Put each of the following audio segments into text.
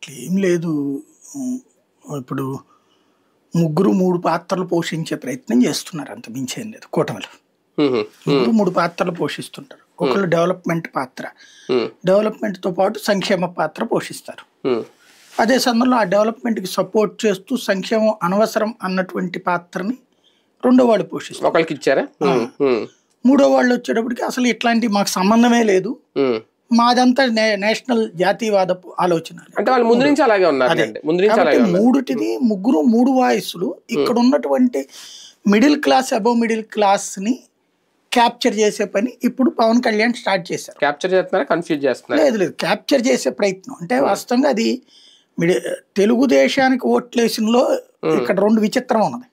అట్లేం లేదు. హ్మ్. ఇప్పుడు ముగ్గురు 3 పాత్రలు పోషించే ప్రయత్నం చేస్తున్నారు. అంత మించేం లేదు కూటమిలో. హుహు. ముగ్గురు 3 పాత్రలు పోషిస్తుంటారు. ఒకళ్ళు డెవలప్‌మెంట్ పాత్ర. హ్మ్. డెవలప్‌మెంట్‌తో పాటు సంక్షేమ పాత్ర పోషిస్తారు. హ్మ్. అదే సందర్భంలో ఆ డెవలప్‌మెంట్‌కి సపోర్ట్ చేస్తూ సంక్షేమం అనవసరం అన్నటువంటి పాత్రని రెండో వాళ్ళు పోషిస్తారు. ఒకళ్ళకిచ్చారా? హ్మ్. హ్మ్. మూడో వాళ్ళు వచ్చేటప్పటికి అసలు ఇట్లాంటివి మాకు సంబంధమే లేదు. హ్మ్. మాదంతా నేషనల్ జాతీయవాదపు ఆలోచన. అంటే వాళ్ళు ముందు నుంచి అలాగే ఉన్నారులెండి. ముందు నుంచి కాబట్టి అలాగే ఉన్నారు. మూడిటిది ముగ్గురు 3 వాయిస్‌లు ఇక్కడ ఉన్నటువంటి మిడిల్ క్లాస్, అబోవ్ మిడిల్ క్లాస్‌ని క్యాప్చర్ చేసే పని ఇప్పుడు పవన్ కళ్యాణ్ స్టార్ట్ చేశారు. క్యాప్చర్ చేస్తున్నారా? కన్‌ఫ్యూజ్ చేస్తున్నారా? లేదు. క్యాప్చర్ చేసే ప్రయత్నం. అంటే వాస్తవంగా అది తెలుగుదేశానికి ఓట్లేసినలో ఇక్కడ 2 విచిత్రం ఉన్నది.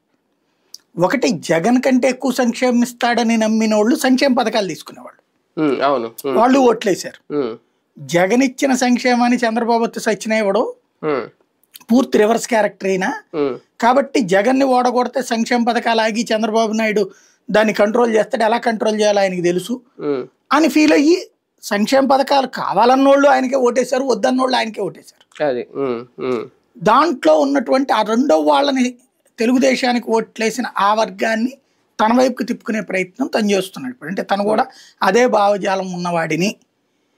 ఒకటి జగన్ కంటే ఎక్కువ సంక్షేమం ఇస్తాడని నమ్మినోళ్ళు సంక్షేమ పథకాలు తీసుకునేవాళ్ళు. హ్మ్. అవును. వాళ్ళు ఓట్లేశారు. హ్మ్. జగన్ ఇచ్చిన సంక్షేమాన్ని చంద్రబాబు వస్తే సచ్చినా ఇవ్వడం హ్మ్. పూర్తి రివర్స్ క్యారెక్టర్ అయినా. హ్మ్. కాబట్టి జగన్ని ఓడగొడితే సంక్షేమ పథకాలు ఆగి చంద్రబాబు నాయుడు దాన్ని కంట్రోల్ చేస్తాడు. ఎలా కంట్రోల్ చేయాలో ఆయనకి తెలుసు హ్మ్. అని ఫీల్ అయ్యి సంక్షేమ పథకాలు కావాలన్నోళ్ళు ఆయనకే ఓటేశారు, వద్దన్నోళ్ళు ఆయనకే ఓటేశారు. అది. హ్మ్. హ్మ్. దాంట్లో ఉన్నటువంటి ఆ రెండో వాళ్ళని తెలుగుదేశానికి ఓట్లేసిన ఆ వర్గాన్ని తన వైపుకి తిప్పుకునే ప్రయత్నం తను చేస్తున్నాడు. ఇప్పుడు అంటే తను కూడా అదే భావజాలం ఉన్నవాడిని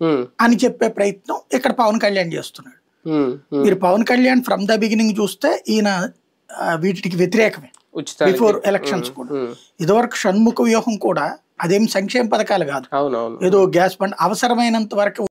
హ్మ్. అని చెప్పే ప్రయత్నం ఇక్కడ పవన్ కళ్యాణ్ చేస్తున్నాడు. హ్మ్. హ్మ్. మీరు Pawan Kalyan from the beginning చూస్తే ఈయన వీటికి వ్యతిరేకమే. ఉచితానికి. బిఫోర్ ఎలక్షన్స్ కూడా హ్మ్. ఇదివరకు షణ్ముఖ వ్యూహం కూడా అదేం సంక్షేమ పథకాలు కాదు. అవునవును. ఏదో గ్యాస్ బండ్ అవసరమైనంత వరకు